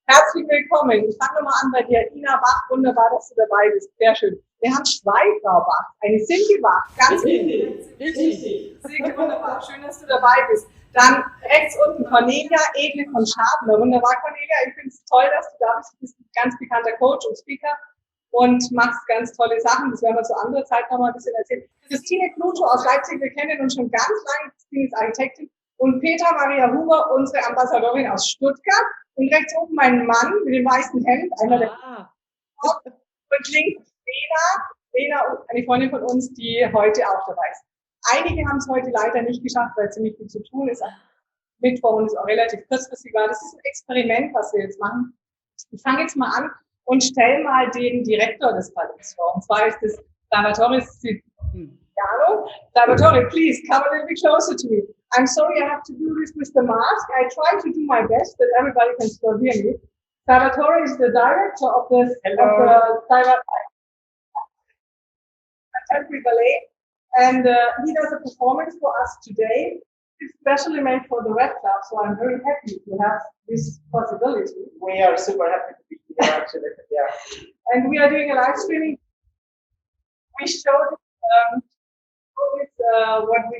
Herzlich willkommen. Ich fange nochmal an bei dir. Ina Bach, wunderbar, dass du dabei bist. Sehr schön. Wir haben zwei Frau Bach, eine Silke Bach. Ganz richtig. Silke, wunderbar. Schön, dass du dabei bist. Dann rechts unten Cornelia Edle von Schadler. Wunderbar, Cornelia. Ich finde es toll, dass du da bist. Du bist ein ganz bekannter Coach und Speaker und machst ganz tolle Sachen. Das werden wir zu anderer Zeit nochmal ein bisschen erzählen. Christine Kluto aus Leipzig, wir kennen uns schon ganz lange. Christine ist Architektin. Und Petra Maria Huber, unsere Ambassadorin aus Stuttgart. Und rechts oben mein Mann mit dem weißen Hemd, einer der und links Lena, eine Freundin von uns, die heute auch dabei ist. Einige haben es heute leider nicht geschafft, weil ziemlich viel zu tun ist. Mittwoch und es auch relativ kurzfristig war. Das ist ein Experiment, was wir jetzt machen. Ich fange jetzt mal an und stelle mal den Direktor des Ballets vor. Und zwar ist das Salvatore Siciliano. Salvatore, please come a little bit closer to me. I'm sorry I have to do this with the mask. I try to do my best that everybody can still hear me. Salvatore is the director of the Contemporary Ballet, and he does a performance for us today. It's specially made for the Red Club, so I'm very happy to have this possibility. We are super happy to be here, actually. Yeah. And we are doing a live streaming. We showed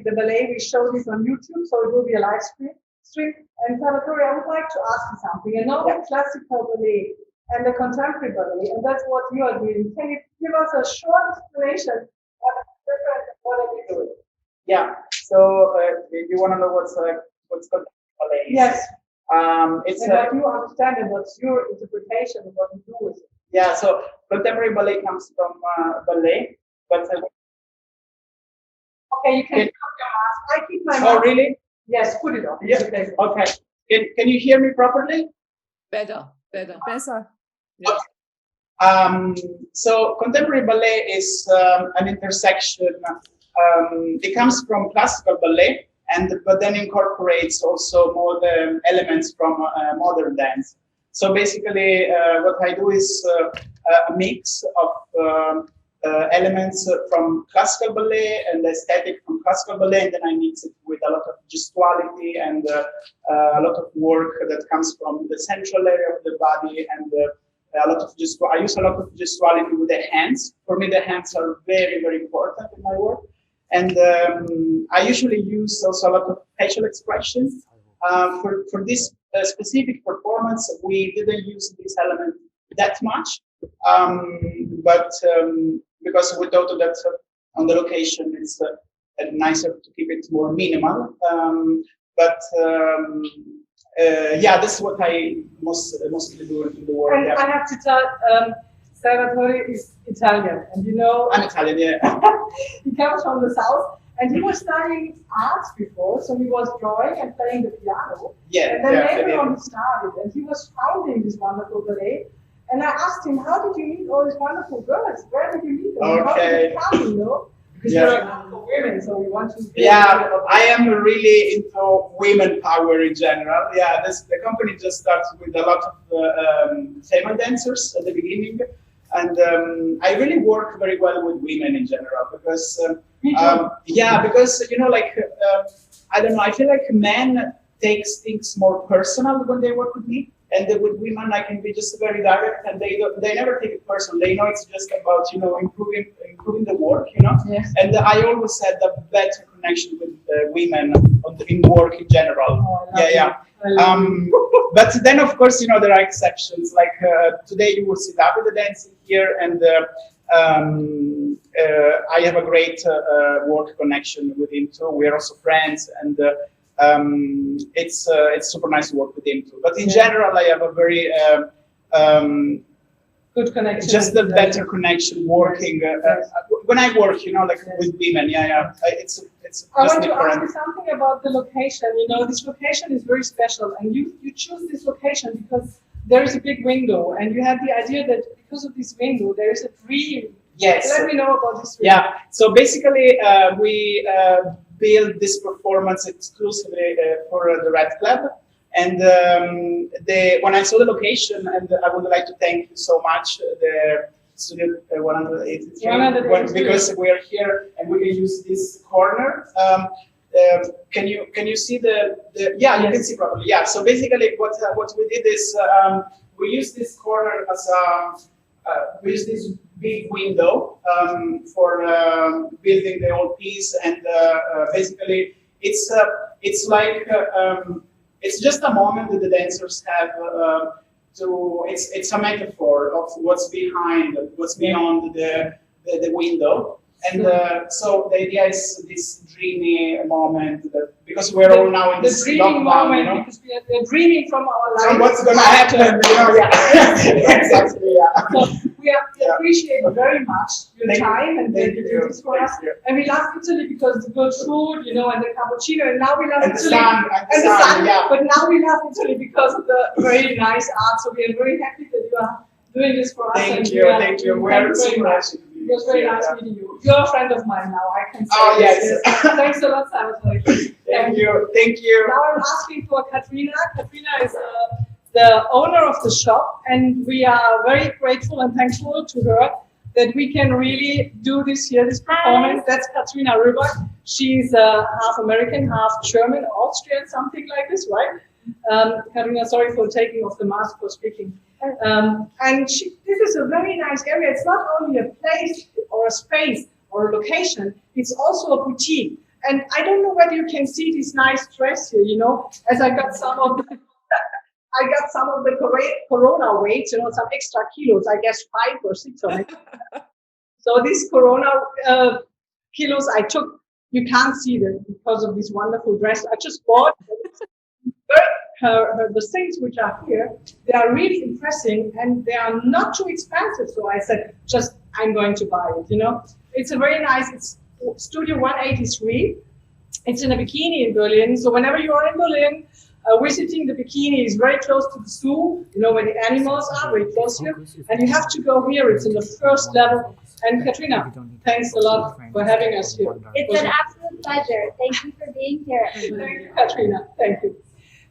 the ballet, we show this on YouTube, so it will be a live stream. And Salvatore, I would like to ask you something. You know the classical ballet and the contemporary ballet, and that's what you are doing. Can you give us a short explanation what is different and what are you doing? Yeah. So you want to know what's contemporary ballet? Yes. It's and what you understand and what's your interpretation of what you do with it. Yeah. So contemporary ballet comes from ballet, but okay, you can put your mask. I keep my mask. Oh, really? Yes, put it on. Yeah. Okay. Can you hear me properly? Besser. Yeah. So contemporary ballet is an intersection. It comes from classical ballet, but then incorporates also more the elements from modern dance. So basically, what I do is a mix of elements from classical ballet and the aesthetic from classical ballet, and then I mix it with a lot of gestuality and a lot of work that comes from the central area of the body, and a lot of I use a lot of gestuality with the hands. For me, the hands are very, very important in my work, and I usually use also a lot of facial expressions. For this specific performance, we didn't use this element that much, but because we thought that on the location it's nicer to keep it more minimal. Yeah, that's what I mostly do in the work. And yeah. I have to tell, Salvatore is Italian, and you know. I'm Italian, yeah. He comes from the south, and he was studying arts before, so he was drawing and playing the piano. Yeah. And then later on he started, and he was founding this wonderful ballet. And I asked him, how did you meet all these wonderful girls? Where did you meet them? Okay. How did it come, you know? Because you're a club for women, so we want to... Yeah, I am really into women power in general. Yeah, the company just starts with a lot of female dancers at the beginning. And I really work very well with women in general because, because, you know, like, I don't know, I feel like men takes things more personal when they work with me. And with women, I can be just very direct, and they never take it personal. They know it's just about, you know, improving the work, you know. Yes. And I always had a better connection with women in work in general. Oh, but then, of course, you know, there are exceptions. Like today, you will see Davide dancing here, and I have a great work connection with him too. We are also friends, and. It's super nice to work with him too. But in general, I have a very good connection. Just a better connection working when I work, you know, like with women. It's. I want to ask you something about the location. You know, this location is very special, and you choose this location because there is a big window, and you had the idea that because of this window, there is a dream. Yes. Let me know about this dream. Yeah. So basically, we build this performance exclusively for the Red Club. And when I saw the location, and I would like to thank you so much, the Studio 183, because we are here and we can use this corner. Can you see the yeah, you can see properly. Yeah, so basically what we did is we use this corner as we use this big window for building the whole piece, and basically it's like it's just a moment that the dancers have it's a metaphor of what's behind, what's beyond the window. And so the idea is this dreamy moment, because we're all now in this dreaming lockdown, moment, because we're dreaming from our life. So what's going to happen? Exactly. So we appreciate very much your time and that you do this for us. And we love Italy because the good food, and the cappuccino. And now we love Italy and the sun. But now we love Italy because of the very nice art. So we are very happy that you are doing this for us. Thank you. We're very much. It was very nice meeting you. You're a friend of mine now, I can say. Oh, yes. Thanks a lot, Salvatore. Thank you. Now I'm asking for Katrina. Katrina is the owner of the shop, and we are very grateful and thankful to her that we can really do this performance. That's Katrina Rüber. She's half American, half German, Austrian, something like this, right? Katrina, sorry for taking off the mask for speaking. And this is a very nice area. It's not only a place or a space or a location, it's also a boutique. And I don't know whether you can see this nice dress here, as I got some of the corona weight, some extra kilos, I guess 5 or 6 of it. So these corona kilos I took, you can't see them because of this wonderful dress. I just bought the things which are here, they are really impressive and they are not too expensive. So I said, I'm going to buy it, It's a very nice, it's Studio 183. It's in a Bikini in Berlin. So whenever you are in Berlin, visiting the Bikini is very close to the zoo, where the animals are, very close here. And you have to go here, it's in the first level. And Katrina, thanks a lot for having us here. It's an absolute pleasure. Thank you for being here. Thank you, Katrina. Thank you.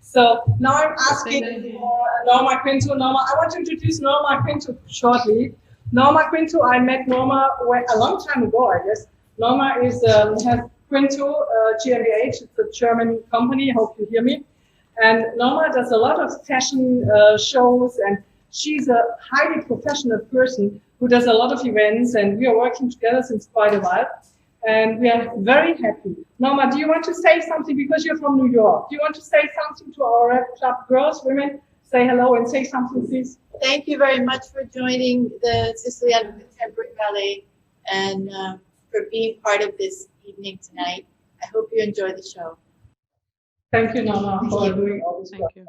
So now I'm asking for Norma Quinto. Norma, I want to introduce Norma Quinto shortly. Norma Quinto, I met Norma a long time ago, I guess. Norma has Quinto GmbH. It's a German company. I hope you hear me. And Norma does a lot of fashion shows, and she's a highly professional person who does a lot of events, and we are working together since quite a while. And we are very happy. Norma, do you want to say something, because you're from New York? Do you want to say something to our Rep Club girls, women? Say hello and say something, please. Thank you very much for joining the Siciliano Contemporary Ballet and for being part of this evening tonight. I hope you enjoy the show. Thank you, Norma, for doing all this work. You.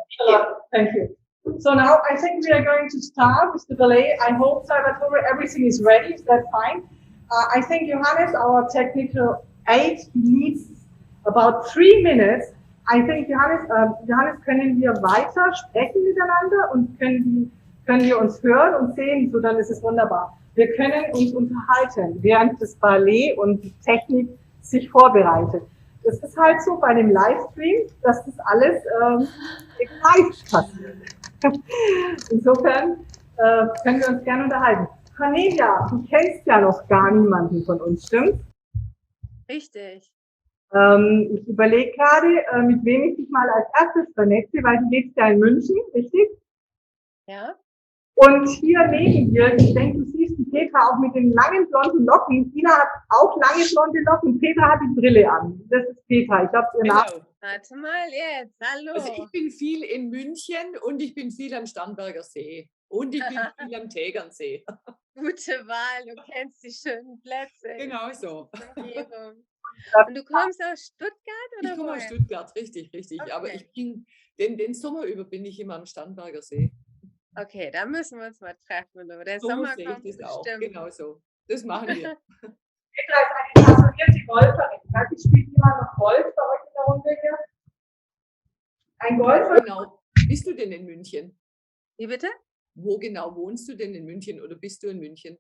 Thank you. So now I think we are going to start with the ballet. I hope, Salvatore, everything is ready. Is that fine? I think Johannes, our technical aide, needs about 3 minutes. I think, Johannes, können wir weiter sprechen miteinander und können wir uns hören und sehen, so dann ist es wunderbar. Wir können uns unterhalten, während das Ballet und die Technik sich vorbereitet. Das ist halt so bei dem Livestream, dass das alles live passiert. Insofern können wir uns gerne unterhalten. Cornelia, du kennst ja noch gar niemanden von uns, stimmt's? Richtig. Ich überlege gerade, mit wem ich dich mal als erstes vernetze, weil du lebst ja in München, richtig? Ja. Und hier neben dir, ich denke, du siehst die Petra auch mit den langen blonden Locken. Ina hat auch lange blonde Locken. Petra hat die Brille an. Das ist Petra. Ich glaube, ihr Name. Warte mal jetzt. Hallo. Also ich bin viel in München und ich bin viel am Starnberger See. Und ich bin viel am Tegernsee. Gute Wahl, du kennst die schönen Plätze. Genau so. Und du kommst aus Stuttgart oder? Ich komme aus woher? Stuttgart, richtig. Okay. Aber ich bin, den Sommer über bin ich immer am Starnberger See. Okay, da müssen wir uns mal treffen. Oder? Der So Sommer sehe kommt ich das auch. bestimmt. Genau so. Das machen wir. Petra ist eine passionierte Golferin. Weiß ich, spielt jemand noch Golf bei euch in der Runde hier? Ein Golfer? Genau. Bist du denn in München? Wie bitte? Wo genau wohnst du denn in München oder bist du in München?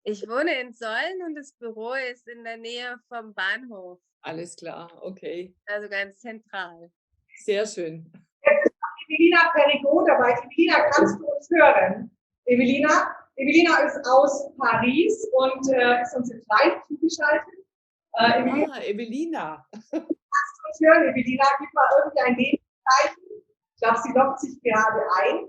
Ich wohne in Solln und das Büro ist in der Nähe vom Bahnhof. Alles klar, okay. Also ganz zentral. Sehr schön. Jetzt ist noch Evelina Perigot dabei. Evelina, kannst du uns hören? Evelina ist aus Paris und ist uns jetzt live zugeschaltet. Evelina. Kannst du uns hören, Evelina? Gib mal irgendwie ein Lebenszeichen. Ich glaube, sie loggt sich gerade ein.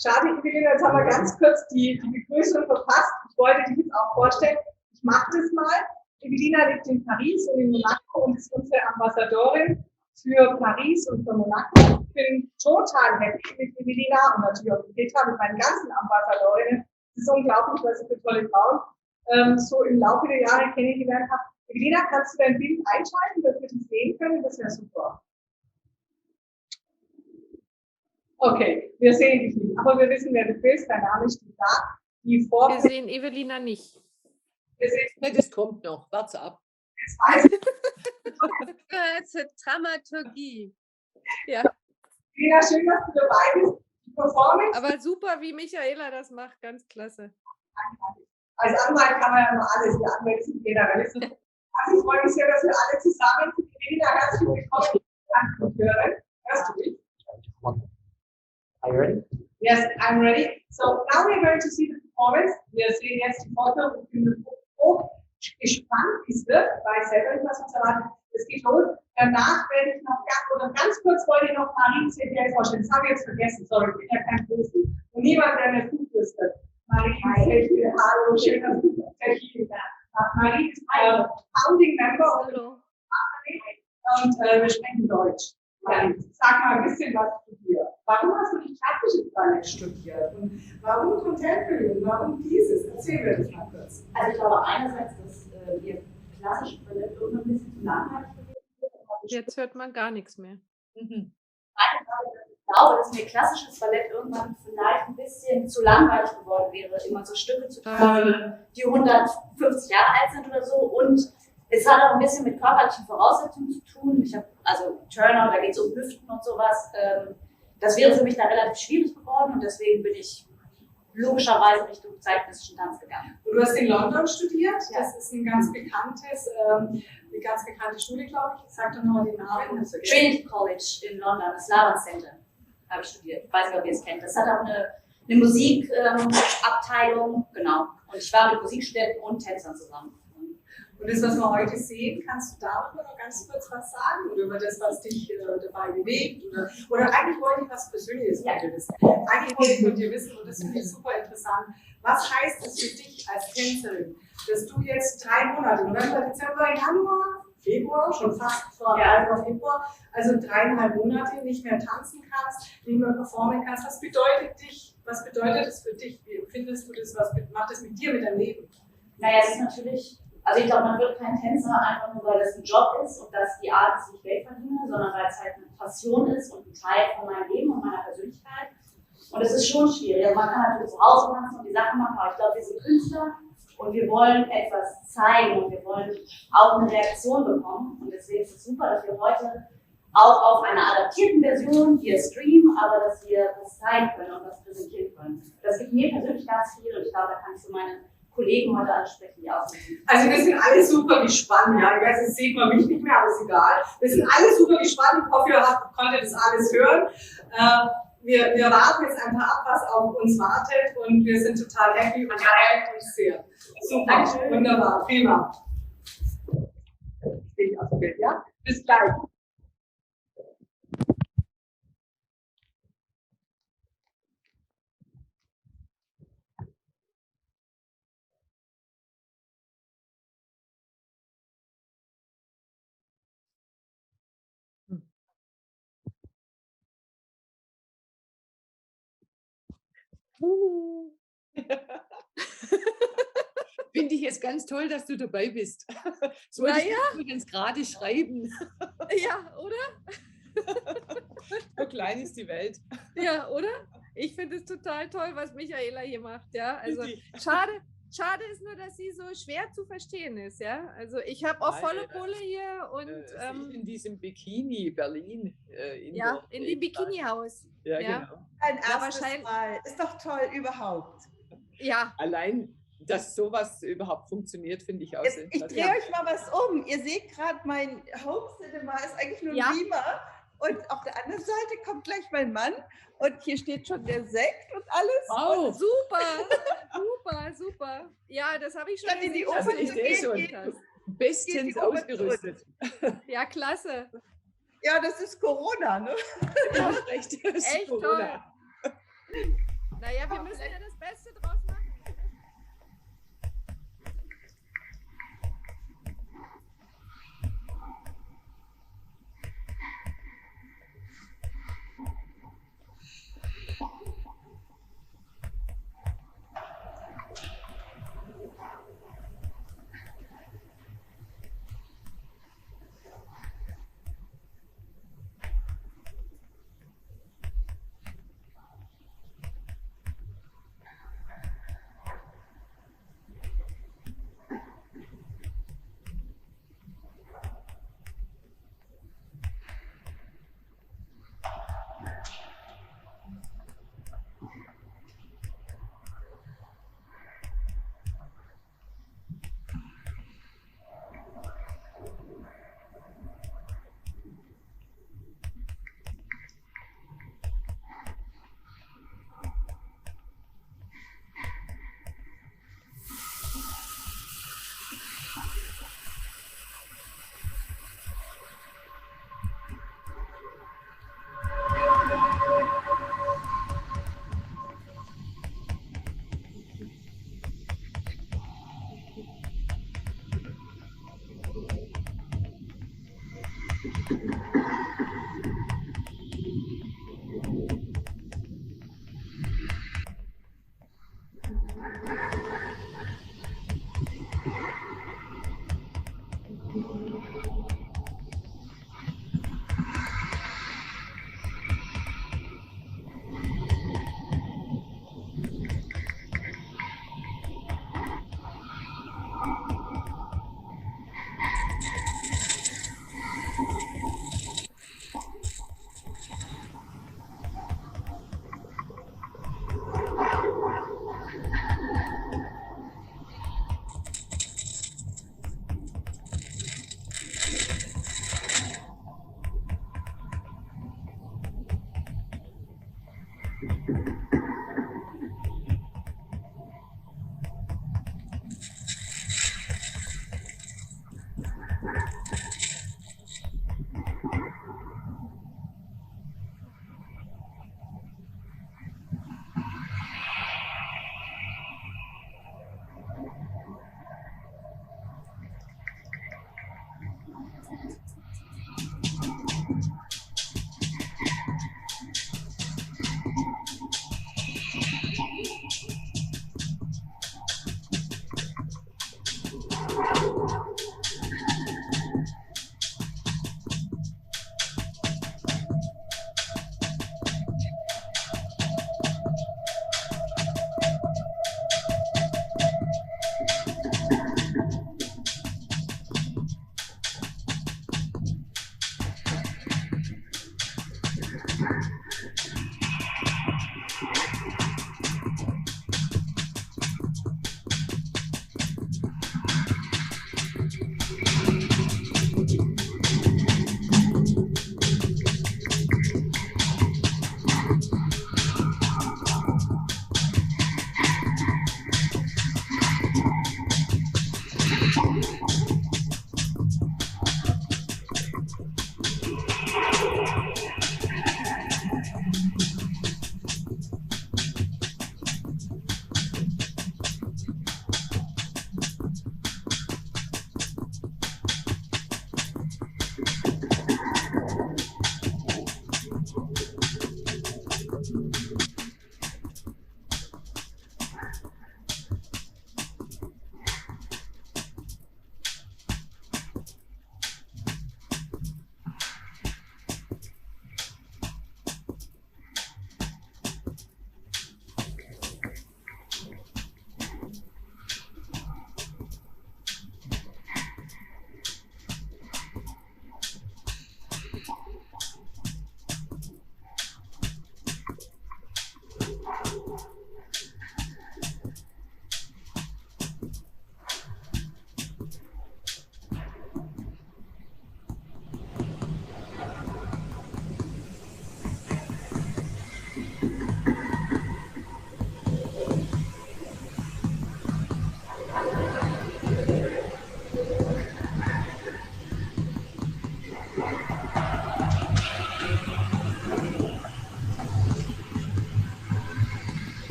Schade, Evelina, jetzt haben wir ganz kurz die Begrüßung verpasst. Ich wollte dich jetzt auch vorstellen. Ich mache das mal. Evelina lebt in Paris und in Monaco und ist unsere Ambassadorin für Paris und für Monaco. Ich bin total happy mit Evelina und natürlich auch mit Petra, mit meinen ganzen Ambassadorinnen. Es ist unglaublich, was ich für tolle Frauen so im Laufe der Jahre kennengelernt habe. Evelina, kannst du dein Bild einschalten, dass wir das sehen können? Das wäre super. Okay, wir sehen dich nicht, aber wir wissen, wer du bist. Dein Name steht da. Wir sehen Evelina nicht. Das kommt noch. Warte ab. Zur Dramaturgie. Ja. Evelina, schön, dass du dabei bist. Die Performance. Aber super, wie Michaela das macht. Ganz klasse. Als Anwalt kann man ja immer alles. Wir Anwälte sind Generalisten. Also ich freue mich sehr, dass wir alle zusammen sind. Evelina, herzlich willkommen. Hörst du mich? Are you ready? Yes, I'm ready. So now we're going to see the performance. Wir sehen jetzt die Foto. Ich bin gespannt, wie es wird. Ich weiß selber nicht, was uns erwartet. Es geht los. Danach werde ich noch ganz kurz wollte ich noch Marie CPL vorstellen. Das habe ich jetzt vergessen. Sorry, ich bin ja kein Profi. Und niemand, der mir zuflüstert. Marie CPL, hallo, schön, dass du hier bist. Marie ist Founding Member und wir sprechen Deutsch. Sag mal ein bisschen was zu dir. Warum hast du nicht klassisches Ballett studiert? Und warum Contemporary? Und warum dieses? Erzähl mir das mal kurz. Also ich glaube einerseits, dass wir klassisches Ballett irgendwann ein bisschen zu langweilig gewesen sind. Jetzt hört man gar nichts mehr. Ich glaube, dass mir klassisches Ballett irgendwann vielleicht ein bisschen zu langweilig geworden wäre, immer so Stücke zu tun, die 150 Jahre alt sind oder so. Und es hat auch ein bisschen mit körperlichen Voraussetzungen zu tun. Ich habe also Turner, da geht es um Hüften und sowas. Das wäre für mich da relativ schwierig geworden und deswegen bin ich logischerweise Richtung zeitgenössischen Tanz gegangen. Und du hast in London studiert. Ja. Das ist eine ganz bekannte Schule, glaube ich. Sag doch nochmal den Namen. Trinity College in London, das Lavand Center, habe ich studiert. Ich weiß nicht, ob ihr es kennt. Das hat auch eine Musikabteilung, genau. Und ich war mit Musikstudenten und Tänzern zusammen. Und das, was wir heute sehen, kannst du darüber noch ganz kurz was sagen? Oder über das, was dich dabei bewegt? Oder eigentlich wollte ich was Persönliches von dir wissen. Eigentlich wollte ich von dir wissen, und das finde ich super interessant. Was heißt es für dich als Tänzerin, dass du jetzt 3 Monate, November, Dezember, Januar, Februar, schon fast vor Februar, also 3,5 Monate nicht mehr tanzen kannst, nicht mehr performen kannst? Was bedeutet das für dich? Wie empfindest du das? Was macht das mit dir, mit deinem Leben? Naja, es ist natürlich. Also ich glaube, man wird kein Tänzer einfach nur, weil das ein Job ist und das die Art ist, wie ich Geld verdiene, sondern weil es halt eine Passion ist und ein Teil von meinem Leben und meiner Persönlichkeit. Und es ist schon schwierig. Also man kann natürlich zu Hause tanzen und die Sachen machen, aber ich glaube, wir sind Künstler und wir wollen etwas zeigen und wir wollen auch eine Reaktion bekommen. Und deswegen ist es super, dass wir heute auch auf einer adaptierten Version via Stream, aber dass wir was zeigen können und was präsentieren können. Das gibt mir persönlich ganz viel und ich glaube, da kann ich so meine Kollegen heute ansprechen, die auch sind. Also wir sind alle super gespannt, ja. Ich weiß, jetzt sieht man mich nicht mehr, aber ist egal. Wir sind alle super gespannt. Ich hoffe, ihr konntet das alles hören. Wir warten jetzt einfach ab, was auf uns wartet und wir sind total happy und freuen uns sehr. Super, Dankeschön. Wunderbar, prima. Sehe ich aus dem Bild, ja? Bis gleich. Finde ich jetzt ganz toll, dass du dabei bist. So würde ich übrigens gerade schreiben. Ja, oder? So klein ist die Welt. Ja, oder? Ich finde es total toll, was Michaela hier macht. Ja, also schade ist nur, dass sie so schwer zu verstehen ist. Ja, also ich habe auch volle Pulle hier und in diesem Bikini Berlin. In dem Bikini-Haus. Ja, genau. Ein erstes Mal. Ist doch toll überhaupt. Ja. Allein, dass sowas überhaupt funktioniert, finde ich auch sehr Ich drehe euch mal was um. Ihr seht gerade, mein Hauptcinema ist eigentlich nur ein Beamer. Und auf der anderen Seite kommt gleich mein Mann. Und hier steht schon der Sekt und alles. Wow. Super. Ja, das habe ich schon in die gesehen. Oper ich sehe schon. Bestens ausgerüstet. Ja, klasse. Ja, das ist Corona, ne? Ja, recht. Echt Corona. Toll. Naja, wir müssen ja das Beste draus machen.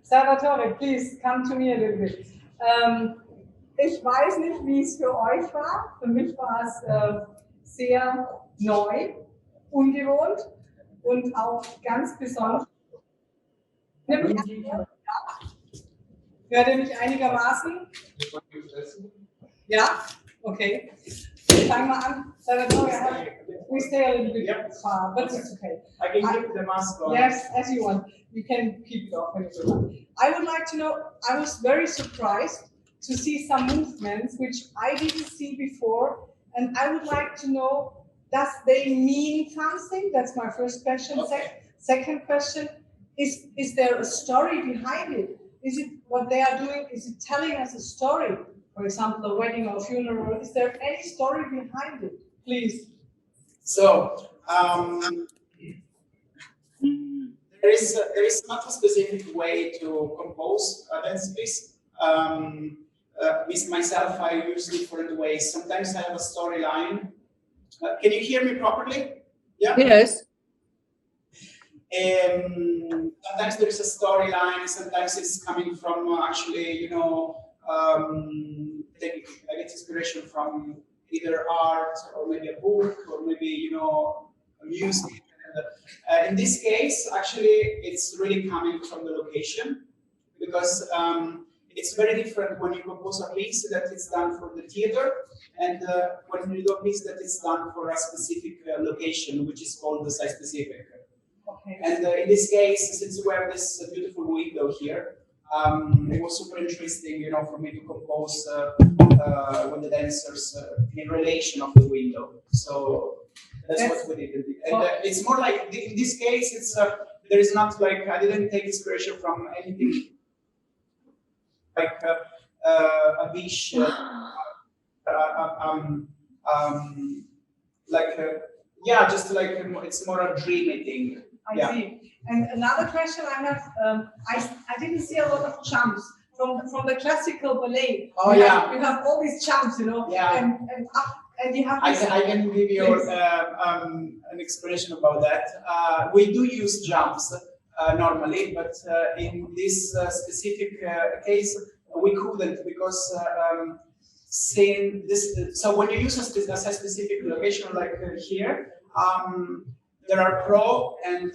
Salvatore, please come to me a little bit. Ich weiß nicht, wie es für euch war. Für mich war es sehr neu, ungewohnt und auch ganz besonders. Hört ihr mich einigermaßen? Ja? Okay. Fangen wir an. Salvatore, we stay a little bit far, but it's okay. I can keep the mask on. Yes, as you want. You can keep it off when you want. I would like to know, I was very surprised to see some movements which I didn't see before, and I would like to know, does they mean something? That's my first question. Okay. Second question, is there a story behind it? Is it what they are doing? Is it telling us a story? For example, a wedding or funeral. Is there any story behind it? Please. So there is not a specific way to compose a dance piece. With myself, I use different ways. Sometimes I have a storyline. Can you hear me properly? Yeah. Yes. Sometimes there is a storyline. Sometimes it's coming from actually, I get inspiration from either art or maybe a book or maybe a music. In this case, actually, it's really coming from the location because it's very different when you compose a piece that is done for the theater and when you do a piece that is done for a specific location, which is called the site specific. Okay. And in this case, since we have this beautiful window here, it was super interesting, for me to compose with the dancers in relation of the window. So that's what we did. And it's more like, in this case, it's there is not like, I didn't take inspiration from anything like a wish, just like it's more a dreamy thing. I see. And another question I have, I didn't see a lot of jumps from the classical ballet. Oh, you yeah. You have all these jumps, Yeah. and up, and you have. I can give you an explanation about that. We do use jumps normally, but in this specific case, we couldn't because saying this. So when you use a specific location like here, there are pro and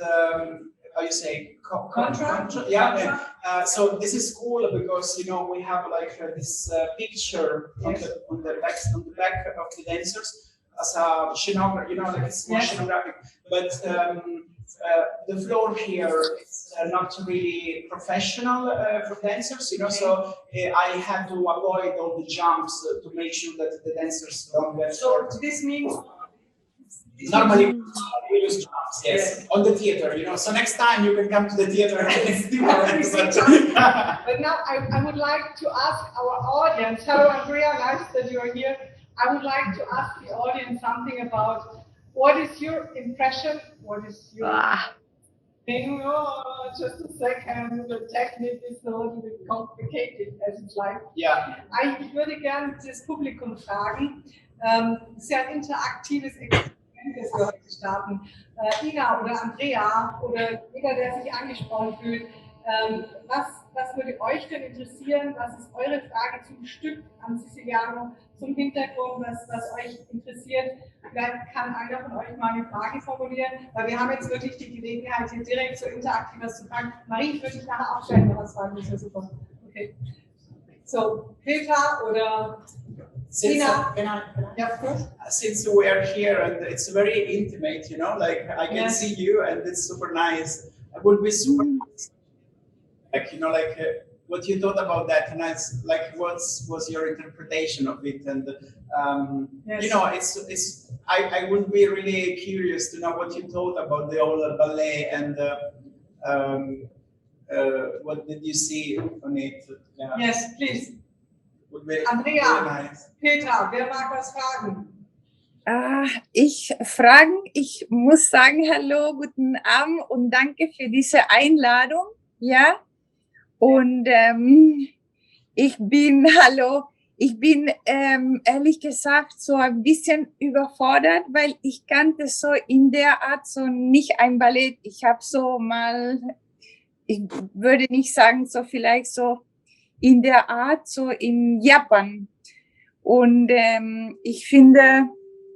how you say Contra? Yeah. So this is cool because we have like this picture on the back of the dancers as a scenography, like it's more scenographic. But the floor here is not really professional for dancers, So I had to avoid all the jumps to make sure that the dancers don't get. So this means. Normally, we use jumps, yes, on the theater, So next time you can come to the theater and it's different. But now I would like to ask our audience. Hello, Andrea, nice that you're here. I would like to ask the audience something about what is your impression? What is your thing? Oh, just a second. The technique is a little bit complicated, as it's like. Ja. Ich würde gerne das Publikum fragen. Es ist ja ein interaktives Experiment, das wir heute starten. Ina oder Andrea oder jeder, der sich angesprochen fühlt, was würde euch denn interessieren? Was ist eure Frage zum Stück am Siciliano, zum Hintergrund, was euch interessiert? Vielleicht kann einer von euch mal eine Frage formulieren, weil wir haben jetzt wirklich die Gelegenheit, hier direkt so interaktiv was zu fragen. Marie, ich würde dich nachher auch stellen, wenn was fragen, das ist ja super. Okay. So, Petra oder Ina? Yeah, of course. Since we are here and it's very intimate, like I can see you and it's super nice. It would be super nice. Like, what you thought about that, and it's like, what was your interpretation of it? And it's. I would be really curious to know what you thought about the whole ballet and what did you see on it? Yes, please. Would be Andrea, really nice. Petra, wer mag was fragen? Ich muss sagen, hallo, guten Abend und danke für diese Einladung, ja. Und ich bin ehrlich gesagt so ein bisschen überfordert, weil ich kannte so in der Art so nicht ein Ballett. Ich habe so mal ich würde nicht sagen, so vielleicht so in der Art, so in Japan. Und ich finde,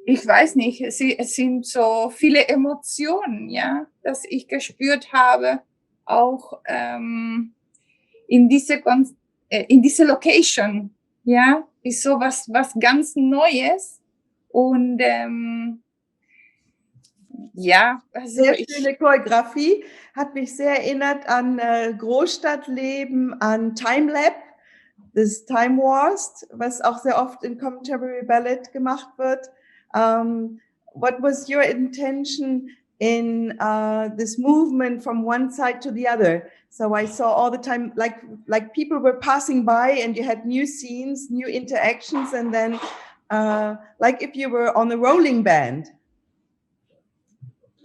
ich weiß nicht, es sind so viele Emotionen, ja, dass ich gespürt habe, auch in diese Location, ja, ist so was ganz Neues. Und ja, also sehr schöne Choreografie, hat mich sehr erinnert an Großstadtleben, an Timelap, das Time Wars, was auch sehr oft in Contemporary Ballet gemacht wird. What was your intention in this movement from one side to the other? So I saw all the time, like people were passing by and you had new scenes, new interactions, and then like if you were on a rolling band.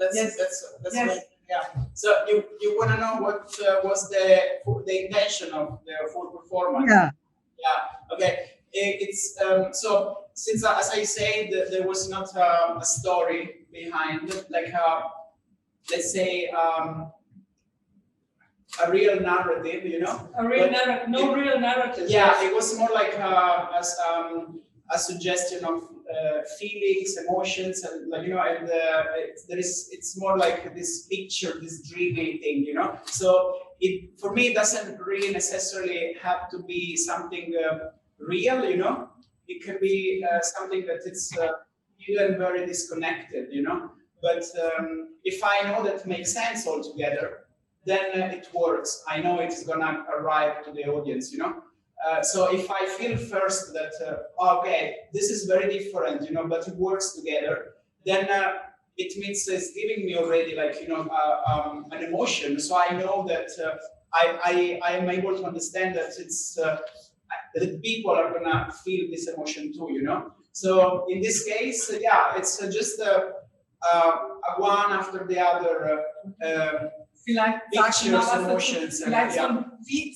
That's right. Yeah. So you want to know what was the intention of the full performance? Yeah. Yeah. Okay. It's so since as I said, there was not a story behind it, like let's say a real narrative, you know. A real narrative, no real narrative. Yeah, it was more like a suggestion of feelings, emotions, and like, you know, and it's more like this picture, this dreamy thing, you know. So for me, it doesn't really necessarily have to be something real, you know. It can be something that it's even very disconnected, you know. But if I know that makes sense altogether, then it works. I know it's gonna arrive to the audience, you know. So if I feel first that okay, this is very different, you know, but it works together, then it means it's giving me already, like, you know, an emotion. So I know that I am able to understand that it's that people are gonna feel this emotion too, you know. So in this case, yeah, it's just a one after the other. Vielleicht sagst du mal was dazu, vielleicht so wie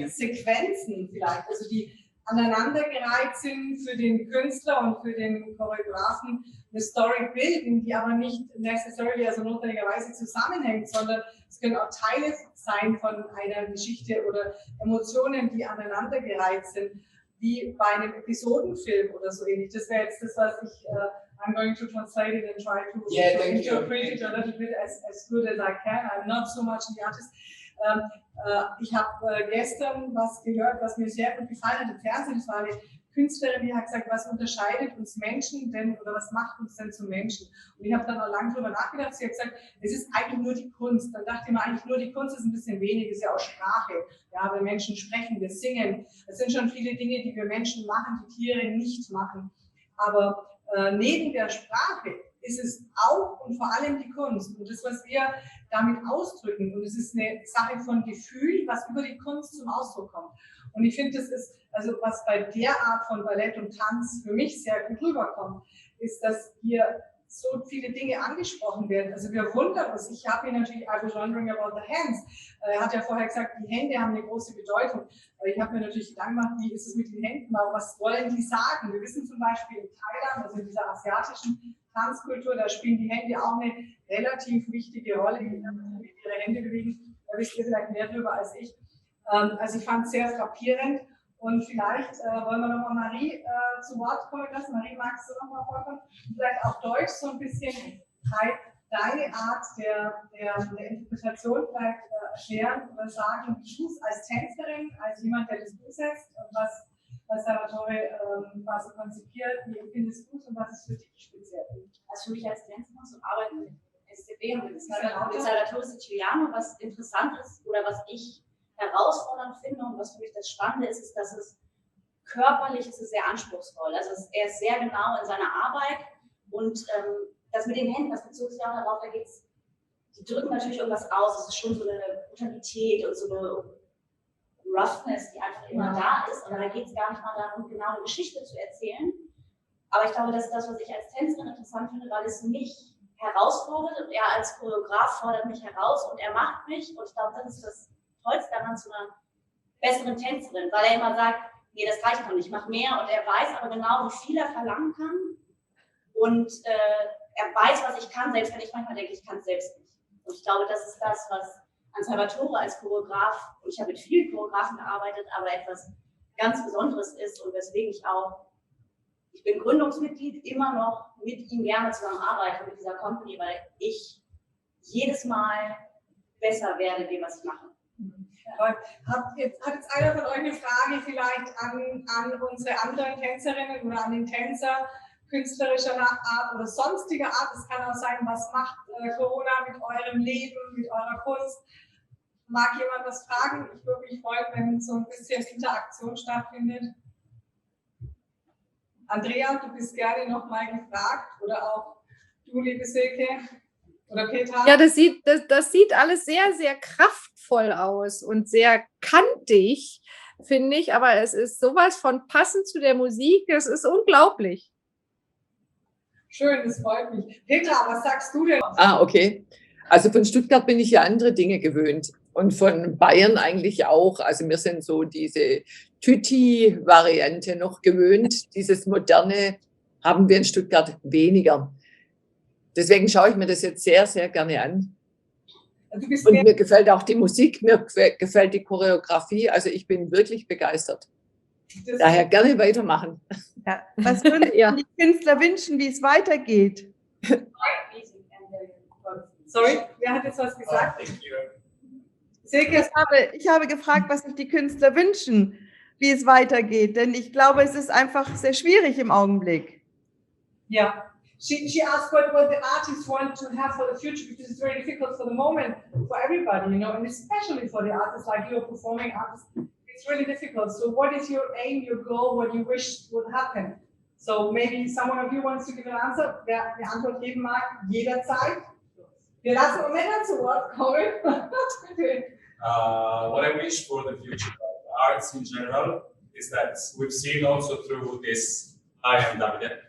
Sequenzen vielleicht, also die aneinandergereiht sind für den Künstler und für den Choreografen, eine Story bilden, die aber nicht necessarily, also notwendigerweise zusammenhängt, sondern es können auch Teile sein von einer Geschichte oder Emotionen, die aneinandergereiht sind, wie bei einem Episodenfilm oder so ähnlich. Das wäre jetzt das, was ich I'm going to translate it and try to interpret it a little bit as good as I can. I'm not so much the artist. Ich habe gestern was gehört, was mir sehr gut gefallen hat im Fernsehen. Das war eine Künstlerin, die hat gesagt, was unterscheidet uns Menschen denn oder was macht uns denn zu Menschen? Und ich habe dann auch lange drüber nachgedacht. Sie hat gesagt, es ist eigentlich nur die Kunst. Dann dachte ich mir, eigentlich nur die Kunst ist ein bisschen wenig, ist ja auch Sprache. Ja, wir Menschen sprechen, wir singen. Es sind schon viele Dinge, die wir Menschen machen, die Tiere nicht machen. Aber neben der Sprache ist es auch und vor allem die Kunst und das, was wir damit ausdrücken. Und es ist eine Sache von Gefühl, was über die Kunst zum Ausdruck kommt. Und ich finde, das ist, also was bei der Art von Ballett und Tanz für mich sehr gut rüberkommt, ist, dass hier so viele Dinge angesprochen werden. Also wir wundern uns. Ich habe hier natürlich, I was wondering about the hands. Er hat ja vorher gesagt, die Hände haben eine große Bedeutung. Ich habe mir natürlich Gedanken gemacht, wie ist es mit den Händen? Was wollen die sagen? Wir wissen zum Beispiel in Thailand, also in dieser asiatischen Tanzkultur, da spielen die Hände auch eine relativ wichtige Rolle, wie ihre Hände bewegen. Da wisst ihr vielleicht mehr drüber als ich. Also ich fand es sehr frappierend. Und vielleicht wollen wir nochmal Marie zu Wort kommen lassen. Marie, magst du nochmal vorkommen? Vielleicht auf Deutsch so ein bisschen deine Art der Interpretation vielleicht erklären oder sagen, wie du es als Tänzerin, als jemand, der das umsetzt, und was Salvatore quasi konzipiert, wie empfindest du es und was ist für dich speziell? Also für mich als Tänzerin zu arbeiten mit SCB und mit Salvatore Siciliano, was interessant ist oder was ich herausfordernd finde und was für mich das Spannende ist, ist, dass es körperlich ist, sehr anspruchsvoll. Also er ist sehr genau in seiner Arbeit und das mit den Händen, das bezog sich auch darauf, da geht's, die drücken natürlich irgendwas aus, es ist schon so eine Brutalität und so eine Roughness, die einfach immer da ist, und da geht es gar nicht mal darum, genau eine Geschichte zu erzählen. Aber ich glaube, das ist das, was ich als Tänzerin interessant finde, weil es mich herausfordert und er als Choreograf fordert mich heraus und er macht mich, und ich glaube, das ist das Tollste daran zu einer besseren Tänzerin, weil er immer sagt, nee, das reicht noch nicht, mach mehr, und er weiß aber genau, wie viel er verlangen kann und er weiß, was ich kann, selbst wenn ich manchmal denke, ich kann es selbst nicht. Und ich glaube, das ist das, an Salvatore als Choreograf, und ich habe mit vielen Choreografen gearbeitet, aber etwas ganz Besonderes ist und weswegen ich bin Gründungsmitglied, immer noch mit ihm gerne zusammenarbeite, mit dieser Company, weil ich jedes Mal besser werde in dem, was ich mache. Hat jetzt einer von euch eine Frage vielleicht an unsere anderen Tänzerinnen oder an den Tänzer künstlerischer Art oder sonstiger Art? Es kann auch sein, was macht Corona mit eurem Leben, mit eurer Kunst? Mag jemand was fragen? Ich würde mich freuen, wenn so ein bisschen Interaktion stattfindet. Andrea, du bist gerne nochmal gefragt oder auch du, liebe Silke oder Petra. Ja, das sieht alles sehr, sehr kraftvoll aus und sehr kantig, finde ich, aber es ist sowas von passend zu der Musik, es ist unglaublich. Schön, das freut mich. Petra, was sagst du denn? Okay. Also von Stuttgart bin ich ja andere Dinge gewöhnt und von Bayern eigentlich auch. Also wir sind so diese Tüti-Variante noch gewöhnt. Dieses Moderne haben wir in Stuttgart weniger. Deswegen schaue ich mir das jetzt sehr, sehr gerne an. Und mir gefällt auch die Musik, mir gefällt die Choreografie. Also ich bin wirklich begeistert. Daher gerne weitermachen. Ja. Was würden die Künstler wünschen, wie es weitergeht? Sorry, wer hat jetzt was gesagt? Ich habe gefragt, was sich die Künstler wünschen, wie es weitergeht. Denn ich glaube, es ist einfach sehr schwierig im Augenblick. Ja. She asked what the artists want to have for the future, because it's very difficult for the moment for everybody, you know, and especially for the artists like you, performing artists, it's really difficult. So what is your aim, your goal, what you wish would happen? So maybe someone of you wants to give an answer. Wer eine Antwort geben mag, jederzeit. Wir lassen Männer zu Wort kommen. What I wish for the future of arts in general is that we've seen also through this, I am Davide,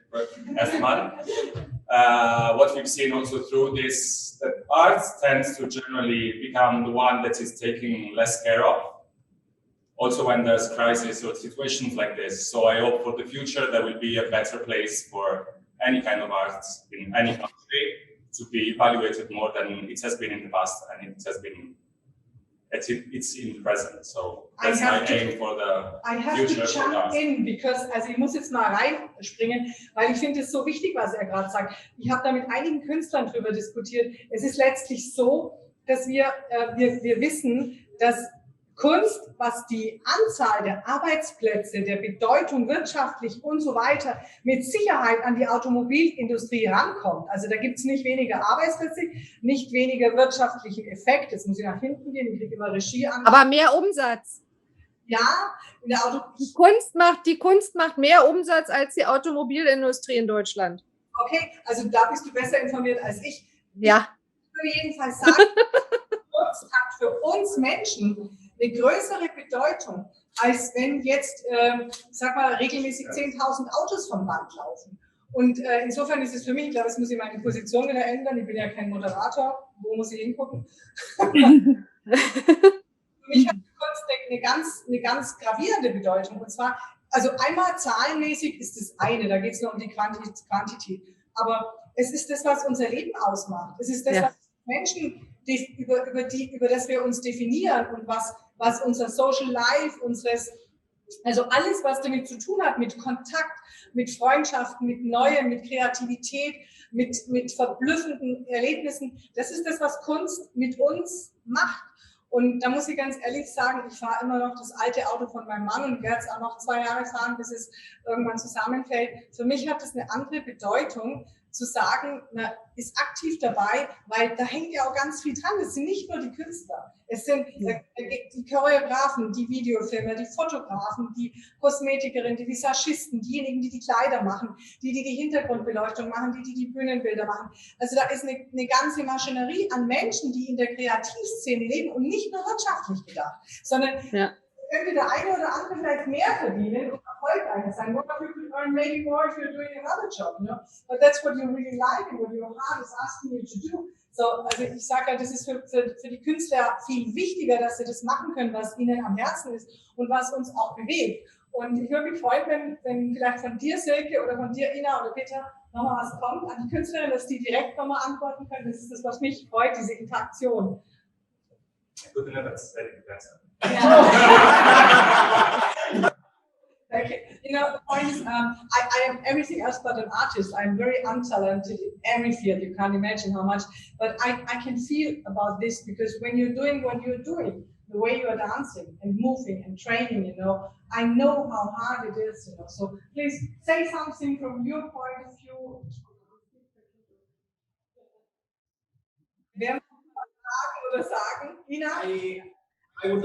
what we've seen also through this, that arts tends to generally become the one that is taken less care of, also when there's crisis or situations like this. So I hope for the future there will be a better place for any kind of arts in any country to be evaluated more than it has been in the past, and it's in the present. So that's my aim for the future. I have to jump in, because, also ich muss jetzt mal reinspringen, weil ich finde es so wichtig, was er gerade sagt. Ich habe da mit einigen Künstlern drüber diskutiert. Es ist letztlich so, dass wir wissen, dass Kunst, was die Anzahl der Arbeitsplätze, der Bedeutung wirtschaftlich und so weiter mit Sicherheit an die Automobilindustrie rankommt. Also da gibt es nicht weniger Arbeitsplätze, nicht weniger wirtschaftlichen Effekt. Jetzt muss ich nach hinten gehen, ich kriege immer Regie an. Aber mehr Umsatz. Ja, in der die Kunst macht mehr Umsatz als die Automobilindustrie in Deutschland. Okay, also da bist du besser informiert als ich. Ja. Ich würde jedenfalls sagen, Kunst hat für uns Menschen eine größere Bedeutung, als wenn jetzt, sag mal, regelmäßig 10.000 Autos vom Band laufen. Und insofern ist es für mich, ich glaube, jetzt muss ich meine Position wieder ändern, ich bin ja kein Moderator, wo muss ich hingucken? Für mich hat Kunst eine ganz gravierende Bedeutung. Und zwar, also einmal zahlenmäßig ist das eine, da geht es nur um die Quantität. Aber es ist das, was unser Leben ausmacht. Es ist das, was Menschen, über das wir uns definieren und was unser Social Life, also alles, was damit zu tun hat, mit Kontakt, mit Freundschaften, mit Neuem, mit Kreativität, mit verblüffenden Erlebnissen, das ist das, was Kunst mit uns macht. Und da muss ich ganz ehrlich sagen, ich fahre immer noch das alte Auto von meinem Mann und werde es auch noch 2 Jahre fahren, bis es irgendwann zusammenfällt. Für mich hat das eine andere Bedeutung, zu sagen, man ist aktiv dabei, weil da hängt ja auch ganz viel dran. Es sind nicht nur die Künstler, es sind die Choreografen, die Videofilmer, die Fotografen, die Kosmetikerinnen, die Visagisten, diejenigen, die die Kleider machen, die Hintergrundbeleuchtung machen, die Bühnenbilder machen. Also da ist eine ganze Maschinerie an Menschen, die in der Kreativszene leben und nicht nur wirtschaftlich gedacht, sondern könnte der eine oder andere vielleicht mehr verdienen und erfolgreicher sein. One of you could earn maybe more if you're doing another job, you know? But that's what you really like and what your heart is asking you to do. So, also ich sage ja, das ist für die Künstler viel wichtiger, dass sie das machen können, was ihnen am Herzen ist und was uns auch bewegt. Und ich würde mich freuen, wenn vielleicht von dir, Silke, oder von dir, Ina oder Peter, nochmal was kommt an die Künstlerin, dass die direkt nochmal antworten können. Das ist das, was mich freut, diese Interaktion. Good enough, that's very good answer. Okay. You know, the point is, I am everything else but an artist. I'm very untalented in every field. You can't imagine how much. But I can feel about this, because when you're doing what you're doing, the way you are dancing and moving and training, you know, I know how hard it is, you know. So please say something from your point of view. Wer oder sagen? Ina?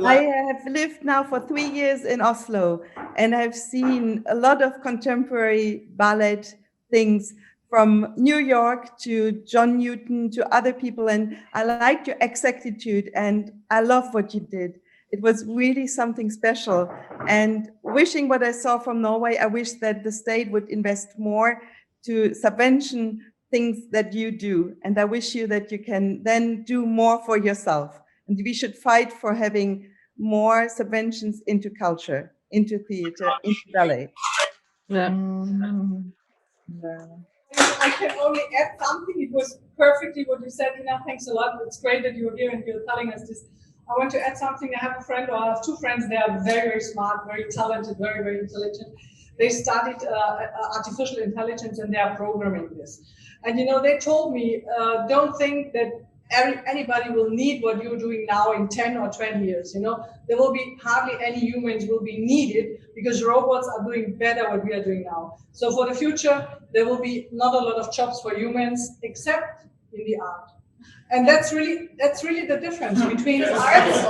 I have lived now for 3 years in Oslo, and I've seen a lot of contemporary ballet things, from New York to John Newton to other people, and I liked your exactitude and I love what you did. It was really something special, and wishing what I saw from Norway, I wish that the state would invest more to subvention things that you do, and I wish you that you can then do more for yourself. And we should fight for having more subventions into culture, into theater, into ballet. Yeah. I can only add something. It was perfectly what you said, Ina. Thanks a lot. It's great that you're here and you're telling us this. I want to add something. I have a friend, or I have two friends. They are very, very smart, very talented, very, very intelligent. They studied artificial intelligence, and they are programming this. And, you know, they told me, don't think that anybody will need what you're doing now in 10 or 20 years. You know, there will be hardly any humans will be needed, because robots are doing better what we are doing now. So for the future, there will be not a lot of jobs for humans, except in the art. And that's really the difference between art is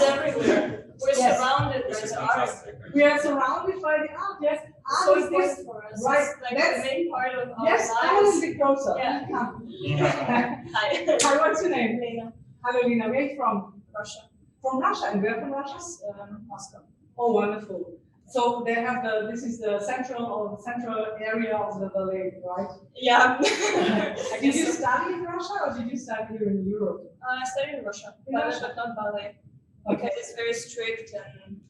everywhere. We're surrounded by the art. We are surrounded by the art. Yes, so art is important this, for us. right? It's like the main part of our yes, lives. Yes, come a bit closer. Yeah. Hi, what's your name? Lena. Hello, Lena. Where are you from? Russia. From Russia, and where from Russia? Moscow. Oh, wonderful. So they have this is the central area of the ballet, right? Yeah. Did you study in Russia, or did you study here in Europe? I studied in Russia, but not ballet. Okay. Because it's very strict and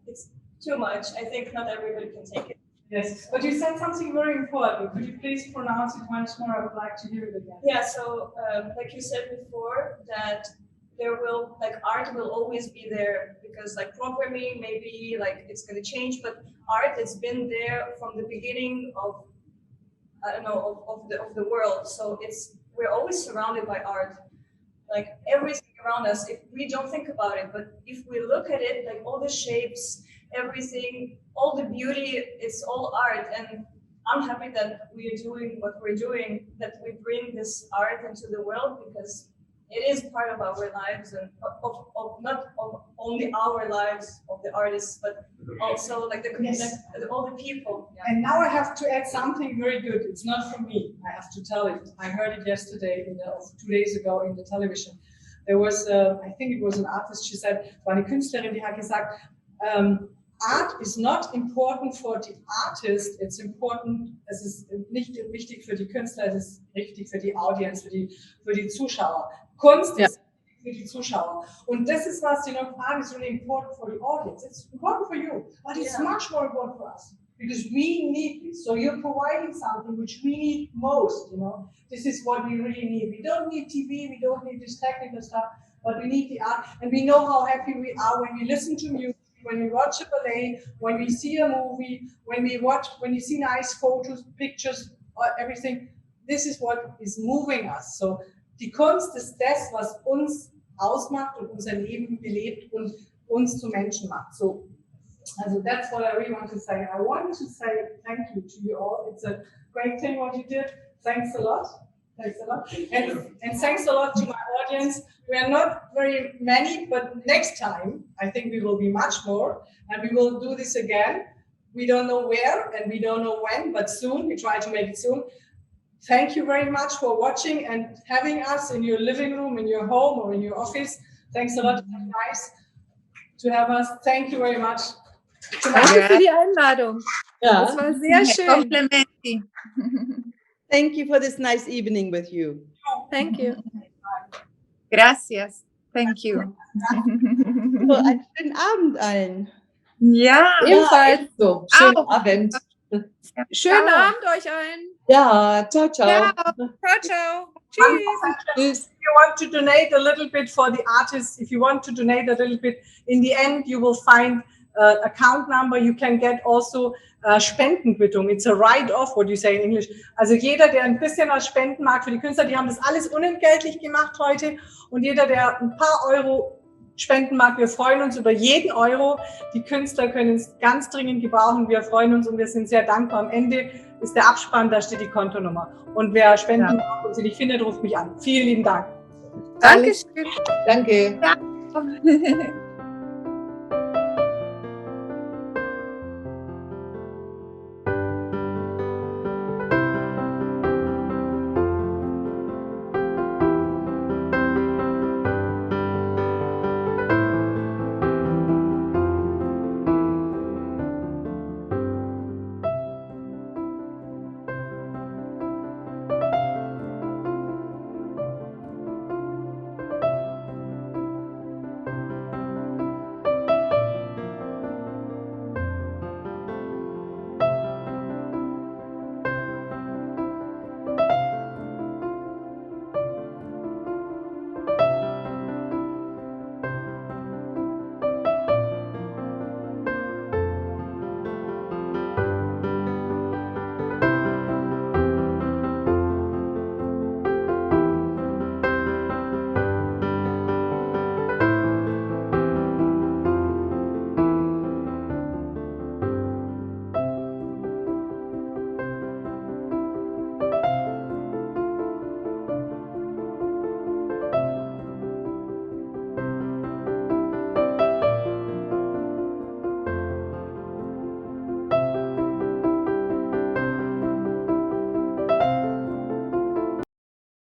it's too much. I think not everybody can take it. Yes, but you said something very important. Could you please pronounce it once more? I would like to hear it again. Yeah, so like you said before, that art will always be there, because like programming, maybe like it's going to change, but art has been there from the beginning of, I don't know, of the world. So we're always surrounded by art, like everything around us. If we don't think about it, but if we look at it, like all the shapes, everything, all the beauty, it's all art. And I'm happy that we are doing what we're doing, that we bring this art into the world, because it is part of our lives, and not of only our lives of the artists, but also like all the people. Yeah. And now I have to add something very good. It's not from me. I have to tell it. I heard it yesterday, 2 days ago in the television. There was, I think it was an artist. She said, war eine Künstlerin, die hat gesagt, art is not important for the artist. It's important. Es ist nicht wichtig für die Künstler. Es ist wichtig für die Audience, für die Zuschauer. Kunst ist für die Zuschauer. Und das ist was, art is really important for the audience. It's important for you, but it's much more important for us, because we need this. So you're providing something which we need most, This is what we really need. We don't need TV, we don't need this technical stuff, but we need the art. And we know how happy we are when we listen to music, when we watch a ballet, when we see a movie, when you see nice photos, pictures, or everything. This is what is moving us. So die Kunst ist das, was uns ausmacht und unser Leben belebt und uns zu Menschen macht. So, that's what I really want to say. I want to say thank you to you all. It's a great thing what you did. Thanks a lot. Thanks a lot. And thanks a lot to my audience. We are not very many, but next time I think we will be much more, and we will do this again. We don't know where and we don't know when, but soon. We try to make it soon. Thank you very much for watching and having us in your living room, in your home, or in your office. Thanks a lot. It's nice to have us. Thank you very much. Danke für die Einladung. Ja. Das war sehr schön. Complimenti. Thank you for this nice evening with you. Thank you. Gracias. Thank you. So, einen schönen Abend allen. Ja. Ebenfalls so. Schönen Abend. Schönen Abend euch allen. Ja, ciao, ciao. Ja, ciao, ciao. If you want to donate a little bit for the artists, if you want to donate a little bit, in the end you will find account number. You can get also Spendenquittung. It's a write-off, what do you say in English? Also jeder, der ein bisschen was spenden mag für die Künstler, die haben das alles unentgeltlich gemacht heute. Und jeder, der ein paar Euro spenden mag, wir freuen uns über jeden Euro. Die Künstler können es ganz dringend gebrauchen. Wir freuen uns und wir sind sehr dankbar. Am Ende ist der Abspann, da steht die Kontonummer. Und wer spenden mag und sie nicht findet, ruft mich an. Vielen lieben Dank. Dankeschön. Danke. Ja.